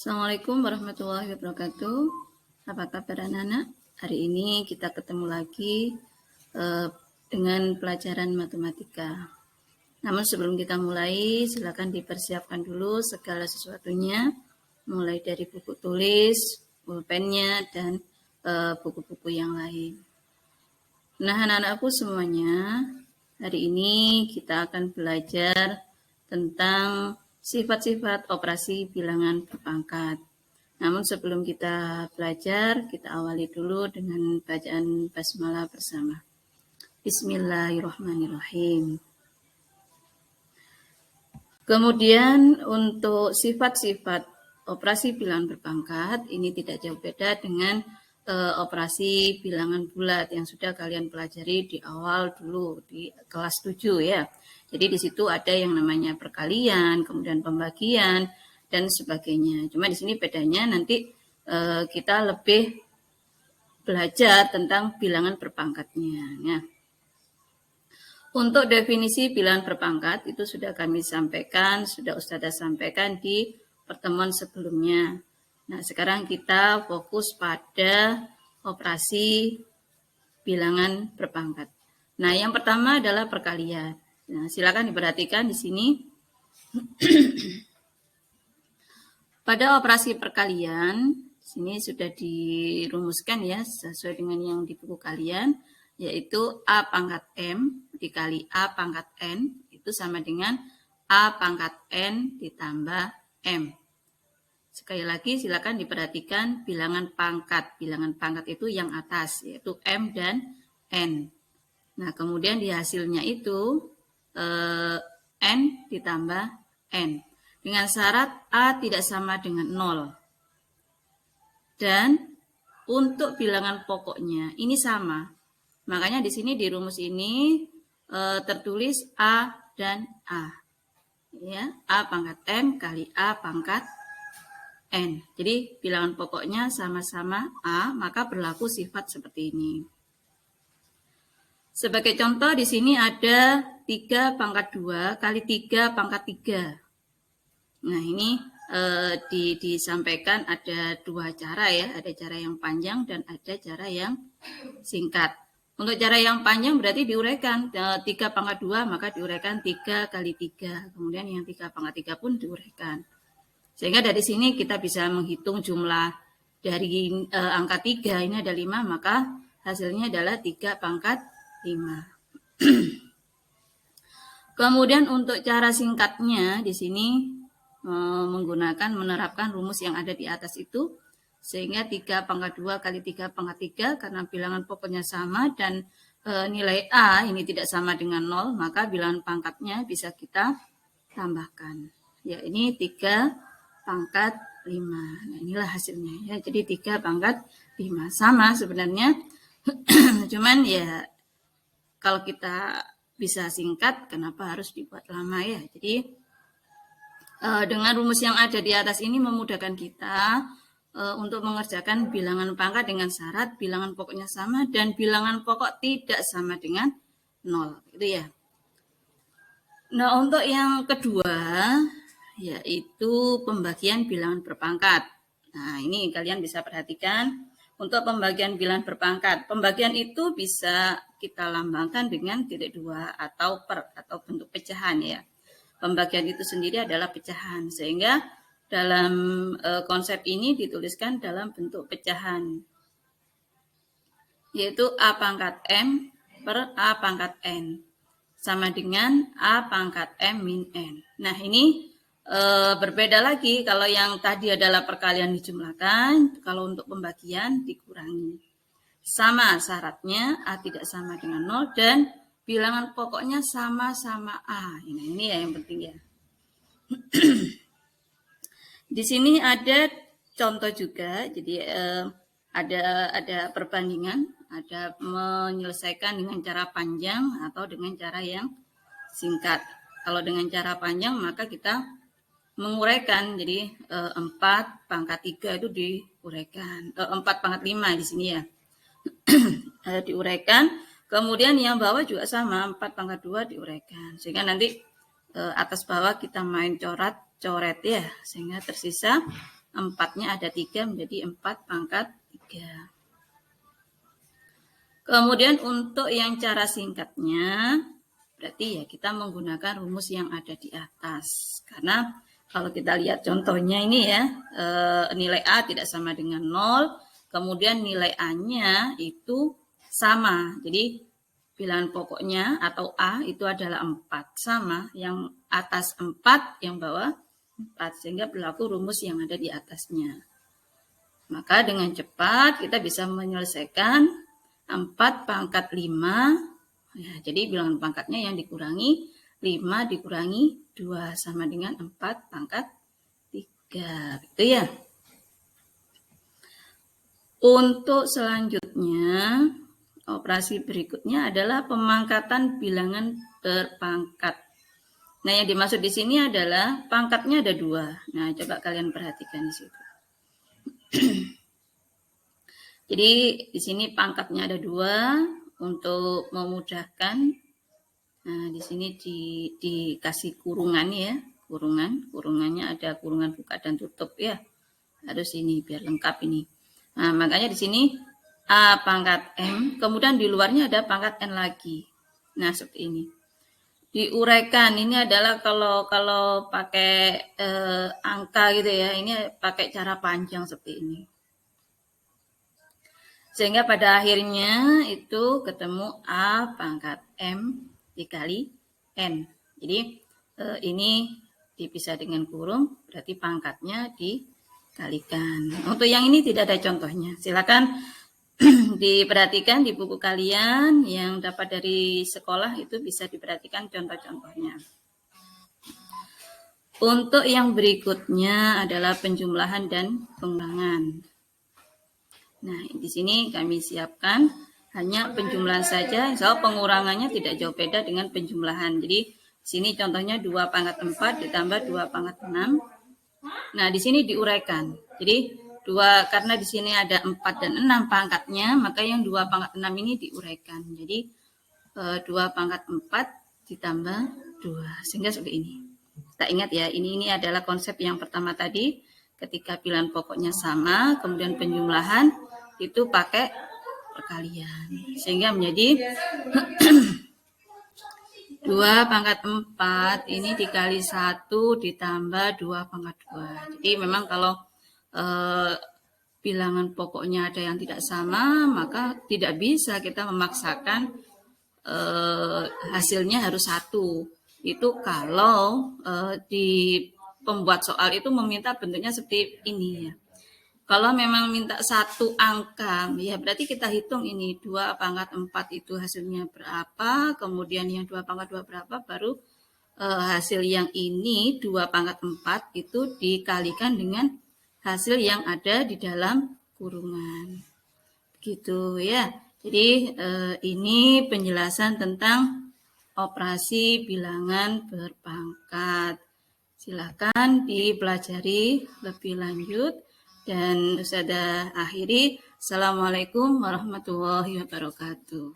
Assalamualaikum warahmatullahi wabarakatuh. Apa kabar anak-anak? Hari ini kita ketemu lagi dengan pelajaran matematika. Namun sebelum kita mulai, silakan dipersiapkan dulu segala sesuatunya, mulai dari buku tulis, pulpennya, dan buku-buku yang lain. Nah, anak-anakku semuanya, hari ini kita akan belajar tentang sifat-sifat operasi bilangan berpangkat. Namun sebelum kita belajar, kita awali dulu dengan bacaan basmalah bersama. Bismillahirrahmanirrahim. Kemudian untuk sifat-sifat operasi bilangan berpangkat, ini tidak jauh beda dengan operasi bilangan bulat yang sudah kalian pelajari di awal dulu di kelas 7 ya. Jadi di situ ada yang namanya perkalian, kemudian pembagian dan sebagainya. Cuma di sini bedanya nanti kita lebih belajar tentang bilangan berpangkatnya. Ya. Untuk definisi bilangan berpangkat itu sudah kami sampaikan, sudah Ustazah sampaikan di pertemuan sebelumnya. Nah, sekarang kita fokus pada operasi bilangan berpangkat. Nah, yang pertama adalah perkalian. Nah, silakan diperhatikan di sini. Pada operasi perkalian, sini sudah dirumuskan ya sesuai dengan yang di buku kalian, yaitu A pangkat M dikali A pangkat N itu sama dengan A pangkat N ditambah M. Sekali lagi silakan diperhatikan bilangan pangkat. Bilangan pangkat itu yang atas, yaitu M dan N. Nah, kemudian di hasilnya itu N ditambah N. Dengan syarat A tidak sama dengan 0. Dan untuk bilangan pokoknya ini sama. Makanya di sini di rumus ini tertulis A dan A. Ya, A pangkat M kali A pangkat N. Jadi bilangan pokoknya sama-sama A, maka berlaku sifat seperti ini. Sebagai contoh di sini ada 3 pangkat 2 kali 3 pangkat 3. Nah, ini disampaikan ada dua cara ya, ada cara yang panjang dan ada cara yang singkat. Untuk cara yang panjang berarti diuraikan 3 pangkat 2 maka diuraikan 3 kali 3. Kemudian yang 3 pangkat 3 pun diuraikan. Sehingga dari sini kita bisa menghitung jumlah dari angka 3 ini ada 5 maka hasilnya adalah 3 pangkat 5. Kemudian untuk cara singkatnya di sini menerapkan rumus yang ada di atas itu, sehingga 3 pangkat 2 kali 3 pangkat 3 karena bilangan pokoknya sama dan nilai A ini tidak sama dengan 0, maka bilangan pangkatnya bisa kita tambahkan. Ya, ini 3 pangkat 5. Nah, inilah hasilnya ya. Jadi 3 pangkat 5 sama sebenarnya. Cuman ya kalau kita bisa singkat, kenapa harus dibuat lama ya? Jadi dengan rumus yang ada di atas ini memudahkan kita untuk mengerjakan bilangan pangkat dengan syarat bilangan pokoknya sama dan bilangan pokok tidak sama dengan 0. Gitu ya. Nah, untuk yang kedua yaitu pembagian bilangan berpangkat. Nah, ini kalian bisa perhatikan untuk pembagian bilangan berpangkat. Pembagian itu bisa kita lambangkan dengan titik 2 atau per atau bentuk pecahan ya. Pembagian itu sendiri adalah pecahan, sehingga dalam konsep ini dituliskan dalam bentuk pecahan, yaitu A pangkat M per A pangkat N, sama dengan A pangkat M min N. Nah, ini berbeda lagi, kalau yang tadi adalah perkalian dijumlahkan, kalau untuk pembagian dikurangi. Sama syaratnya, A tidak sama dengan 0, dan bilangan pokoknya sama-sama A. Ini ya yang penting ya. Di sini ada contoh juga, jadi ada perbandingan, ada menyelesaikan dengan cara panjang atau dengan cara yang singkat. Kalau dengan cara panjang maka kita menguraikan, jadi 4 pangkat 3 itu diuraikan, 4 pangkat 5 di sini ya. Diuraikan. Kemudian yang bawah juga sama, 4 pangkat 2 diuraikan. Sehingga nanti atas bawah kita main coret ya. Sehingga tersisa 4-nya ada 3 menjadi 4 pangkat 3. Kemudian untuk yang cara singkatnya, berarti ya kita menggunakan rumus yang ada di atas. Karena kalau kita lihat contohnya ini ya, nilai A tidak sama dengan 0, kemudian nilai A-nya itu sama. Jadi bilangan pokoknya atau A itu adalah 4, sama. Yang atas 4, yang bawah 4, sehingga berlaku rumus yang ada di atasnya. Maka dengan cepat kita bisa menyelesaikan 4 pangkat 5, ya, jadi bilangan pangkatnya yang dikurangi 5 dikurangi 2 sama dengan 4 pangkat 3, gitu ya. Untuk selanjutnya, operasi berikutnya adalah pemangkatan bilangan berpangkat. Nah, yang dimaksud di sini adalah pangkatnya ada 2. Nah, coba kalian perhatikan di situ. Jadi di sini pangkatnya ada 2 untuk memudahkan. Nah, di sini dikasih kurungan ya, kurungannya ada kurungan buka dan tutup ya. Harus ini biar lengkap ini. Nah, makanya di sini A pangkat M, kemudian di luarnya ada pangkat N lagi. Nah, seperti ini. Diuraikan, ini adalah kalau pakai angka gitu ya, ini pakai cara panjang seperti ini. Sehingga pada akhirnya itu ketemu A pangkat M dikali N. Jadi ini dipisah dengan kurung, berarti pangkatnya dikalikan. Untuk yang ini tidak ada contohnya. Silakan diperhatikan di buku kalian yang dapat dari sekolah, itu bisa diperhatikan contoh-contohnya. Untuk yang berikutnya adalah penjumlahan dan pengurangan. Nah, di sini kami siapkan hanya penjumlahan saja, insya Allah pengurangannya tidak jauh beda dengan penjumlahan. Jadi, di sini contohnya 2 pangkat 4 ditambah 2 pangkat 6. Nah, di sini diuraikan. Jadi, karena di sini ada 4 dan 6 pangkatnya, maka yang 2 pangkat 6 ini diuraikan. Jadi, 2 pangkat 4 ditambah 2, sehingga seperti ini. Kita ingat ya, ini adalah konsep yang pertama tadi, ketika bilangan pokoknya sama, kemudian penjumlahan, itu pakai perkalian, sehingga menjadi 2 pangkat 4 ini dikali 1 ditambah 2 pangkat 2. Jadi memang kalau bilangan pokoknya ada yang tidak sama, maka tidak bisa kita memaksakan hasilnya harus 1. Itu kalau di pembuat soal itu meminta bentuknya seperti ini ya. Kalau memang minta 1 angka, ya berarti kita hitung ini 2 pangkat 4 itu hasilnya berapa, kemudian yang 2 pangkat 2 berapa, baru hasil yang ini 2 pangkat 4 itu dikalikan dengan hasil yang ada di dalam kurungan. Gitu ya. Jadi ini penjelasan tentang operasi bilangan berpangkat. Silakan dipelajari lebih lanjut. Dan Ustazah akhiri, Assalamualaikum warahmatullahi wabarakatuh.